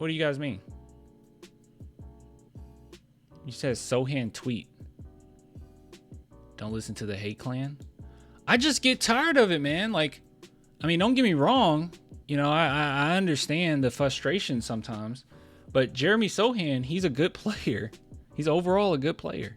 What do you guys mean? You said Sochan tweet. Don't listen to the hate clan. I just get tired of it, man. Like, I mean, don't get me wrong. You know, I understand the frustration sometimes, but Jeremy Sochan, he's a good player. He's overall a good player.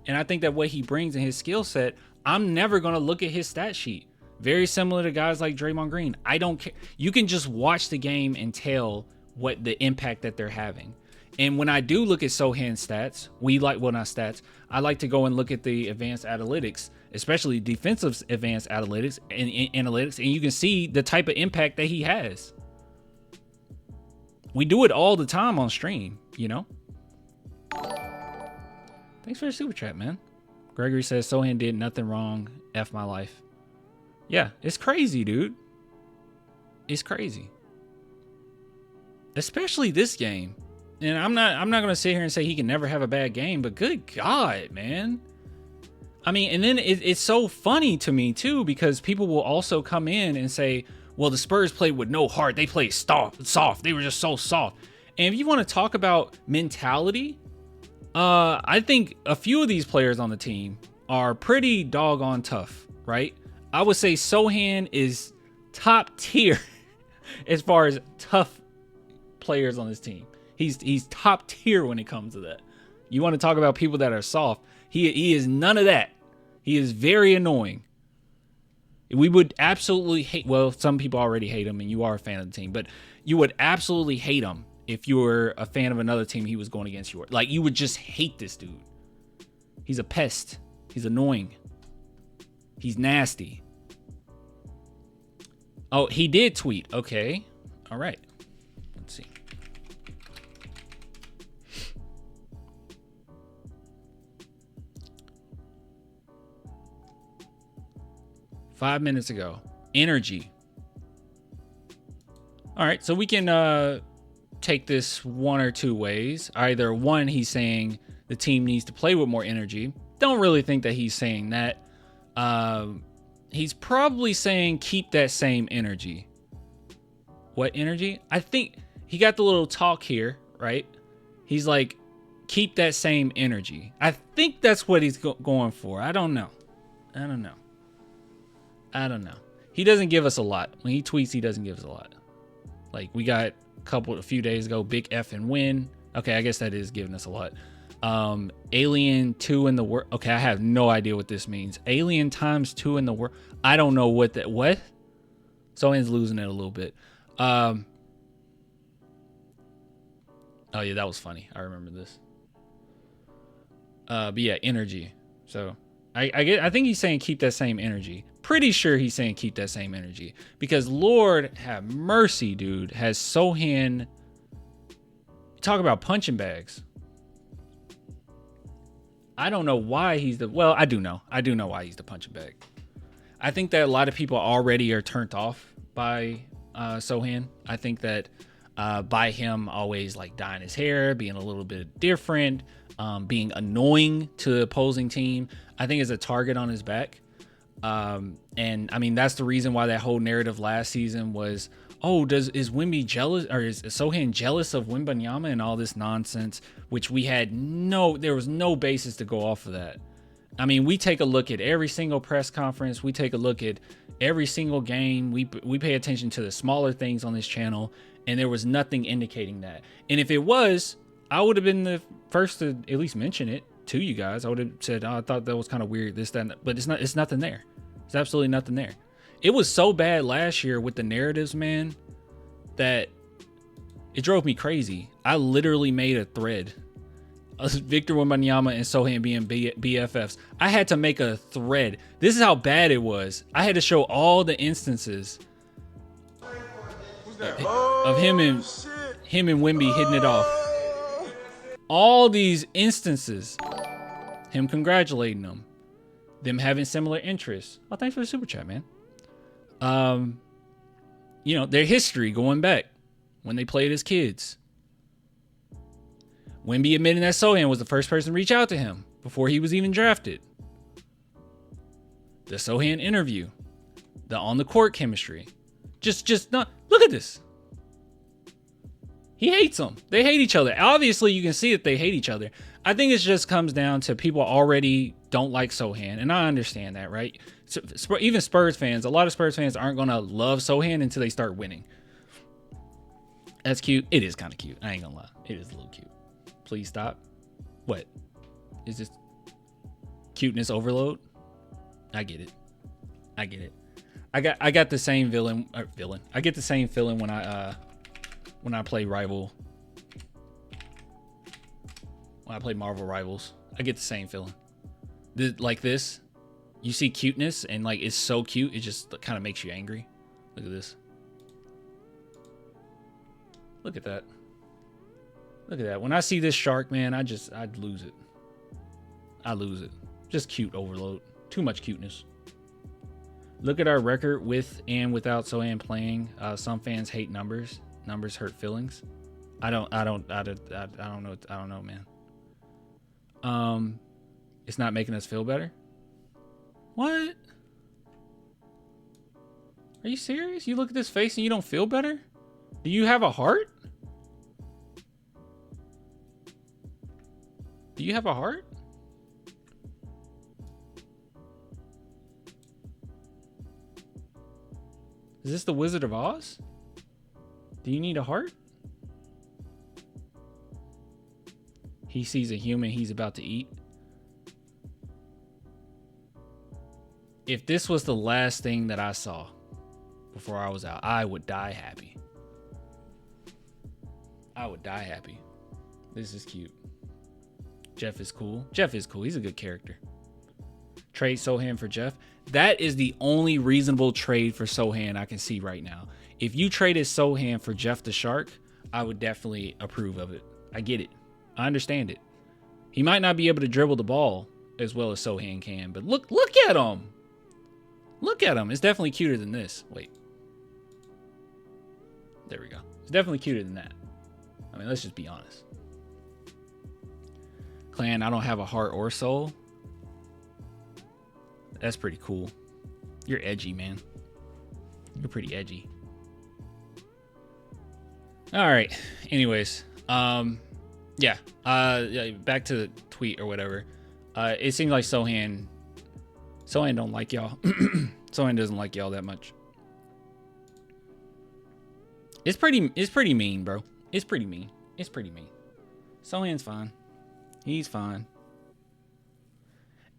And I think that what he brings in his skill set, I'm never going to look at his stat sheet. Very similar to guys like Draymond Green. I don't care. You can just watch the game and tell what the impact that they're having. And when I do look at Sochan's stats, not stats, I like to go and look at the advanced analytics, especially defensive advanced analytics and you can see the type of impact that he has. We do it all the time on stream, you know? Thanks for the super chat, man. Gregory says Sochan did nothing wrong. F my life. Yeah, it's crazy, dude. It's crazy. Especially this game. And I'm not gonna sit here and say he can never have a bad game, but good God, man. I mean, and then it's so funny to me too, because people will also come in and say, well, the Spurs played with no heart. They played soft. They were just so soft. And if you want to talk about mentality, I think a few of these players on the team are pretty doggone tough, right? I would say Sochan is top tier as far as tough players on this team. He's top tier when it comes to that. You want to talk about people that are soft. He is none of that. He is very annoying. We would absolutely hate, well, some people already hate him and you are a fan of the team, but you would absolutely hate him if you were a fan of another team he was going against you. Like, you would just hate this dude. He's a pest. He's annoying. He's nasty. Oh, he did tweet. Okay. All right. Let's see. Five minutes ago. Energy. All right, so we can take this one or two ways. Either one, he's saying the team needs to play with more energy. Don't really think that he's saying that. He's probably saying keep that same energy. What energy? I think he got the little talk here, right? He's like, keep that same energy. I think that's what he's going for. I don't know. He doesn't give us a lot. When he tweets, he doesn't give us a lot. Like, we got a few days ago, big F and win. Okay, I guess that is giving us a lot. Alien 2 in the world. Okay, I have no idea what this means. Alien times 2 in the world. I don't know what that. What? Someone's losing it a little bit. Oh yeah, that was funny. I remember this. But yeah, energy. So I think he's saying keep that same energy. Pretty sure he's saying keep that same energy, because Lord have mercy, dude, has Sochan. Talk about punching bags. I don't know why he's the, well, I do know why he's the punching bag. I think that a lot of people already are turned off by Sochan. I think that by him always like dyeing his hair, being a little bit different, being annoying to the opposing team, I think is a target on his back. And I mean, that's the reason why that whole narrative last season was, oh, is Wemby jealous, or is Sochan jealous of Wembanyama and all this nonsense, which there was no basis to go off of that. I mean, we take a look at every single press conference. We take a look at every single game. We pay attention to the smaller things on this channel, and there was nothing indicating that. And if it was, I would have been the first to at least mention it to you guys. I would have said, oh, I thought that was kind of weird, this, that, but it's nothing there. There's absolutely nothing there. It was so bad last year with the narratives, man, that it drove me crazy. I literally made a thread. Victor Wembanyama and Sochan being BFFs. I had to make a thread. This is how bad it was. I had to show all the instances of him and Wemby hitting it off. All these instances. Him congratulating them. Them having similar interests. Oh, thanks for the super chat, man. You know, their history going back when they played as kids. Wemby admitting that Sochan was the first person to reach out to him before he was even drafted. The Sochan interview. The on the court chemistry. Just not, look at this. He hates them. They hate each other. Obviously, you can see that they hate each other. I think it just comes down to people already don't like Sochan, and I understand that, right? So, even Spurs fans, a lot of Spurs fans aren't going to love Sochan until they start winning. That's cute. It is kind of cute. I ain't going to lie. It is a little cute. Please stop. What? Is this cuteness overload? I get it. I get it. I got the same villain. I get the same feeling when I play rival. When I play Marvel Rivals, I get the same feeling. Like this, you see cuteness and like it's so cute, it just kind of makes you angry. Look at this. Look at that. Look at that. When I see this shark, man, I'd lose it. I lose it. Just cute overload. Too much cuteness. Look at our record with and without Sochan playing. Some fans hate numbers. Numbers hurt feelings. I don't know, man. It's not making us feel better. What? Are you serious? You look at this face and you don't feel better? Do you have a heart? Do you have a heart? Is this the Wizard of Oz? Do you need a heart? He sees a human he's about to eat. If this was the last thing that I saw before I was out, I would die happy. I would die happy. This is cute. Jeff is cool. Jeff is cool. He's a good character. Trade Sochan for Jeff. That is the only reasonable trade for Sochan I can see right now. If you traded Sochan for Jeff the Shark, I would definitely approve of it. I get it. I understand it. He might not be able to dribble the ball as well as Sochan can, but look at him. Look at him. It's definitely cuter than this. Wait. There we go. It's definitely cuter than that. I mean, let's just be honest. Clan, I don't have a heart or soul. That's pretty cool. You're edgy, man. You're pretty edgy. All right. Anyways, yeah. Back to the tweet or whatever. It seems like Sochan don't like y'all. Sochan doesn't like y'all that much. It's pretty mean, bro. It's pretty mean. It's pretty mean. Sochan's fine. He's fine.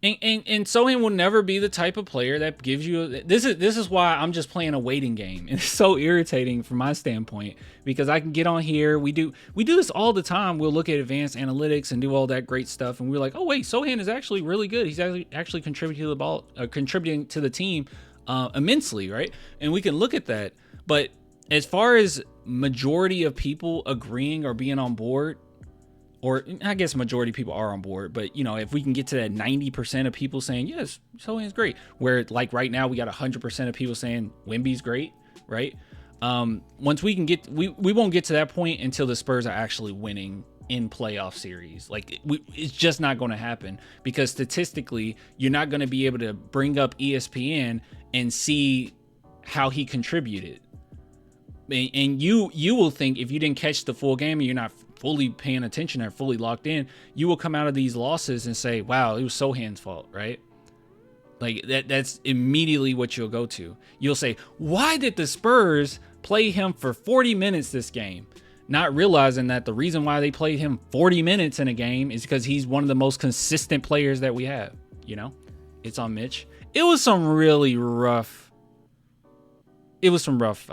And Sochan will never be the type of player that gives you this is why I'm just playing a waiting game. And it's so irritating from my standpoint because I can get on here. We do this all the time. We'll look at advanced analytics and do all that great stuff, and we're like, oh wait, Sochan is actually really good. He's actually contributing to the ball, contributing to the team immensely, right? And we can look at that. But as far as majority of people agreeing or being on board, or I guess majority of people are on board, but you know, if we can get to that 90% of people saying, yes, Sochan's great, where like right now we got 100% of people saying Wemby's great, right? Once we can get, we won't get to that point until the Spurs are actually winning in playoff series. Like it's just not going to happen because statistically, you're not going to be able to bring up ESPN and see how he contributed. And you will think if you didn't catch the full game and you're not fully paying attention or fully locked in, you will come out of these losses and say, wow, it was Sochan's fault, right? Like that's immediately what you'll go to. You'll say, why did the Spurs play him for 40 minutes this game? Not realizing that the reason why they played him 40 minutes in a game is because he's one of the most consistent players that we have. You know, it's on Mitch. It was some really rough. It was some rough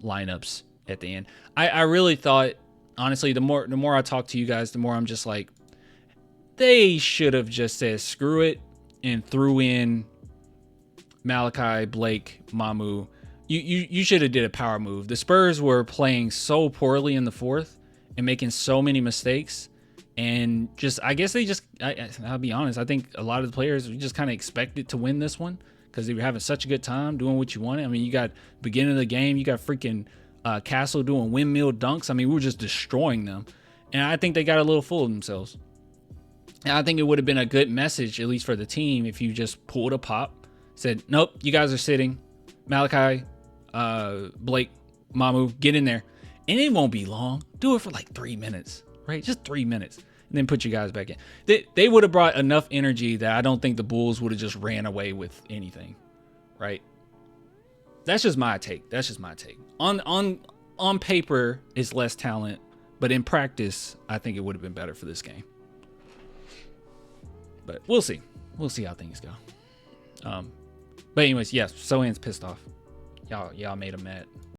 lineups at the end. I really thought, honestly, the more I talk to you guys, the more I'm just like, they should have just said screw it and threw in Malachi, Blake, Mamu. You should have did a power move. The Spurs were playing so poorly in the fourth and making so many mistakes, and just I guess they just I'll be honest, I think a lot of the players just kind of expected to win this one because they were having such a good time doing what you wanted. I mean, you got beginning of the game, you got freaking Castle doing windmill dunks. I mean, we were just destroying them, and I think they got a little full of themselves. And I think it would have been a good message, at least for the team, if you just pulled a pop, said, nope, you guys are sitting. Malachi, Blake, Mamu, get in there. And it won't be long. Do it for like 3 minutes, right? Just 3 minutes. And then put you guys back in. They would have brought enough energy that I don't think the Bulls would have just ran away with anything, right? That's just my take. On paper, it's less talent, but in practice, I think it would have been better for this game. But we'll see. We'll see how things go. But anyways, yes, Sochan's pissed off. Y'all made him mad.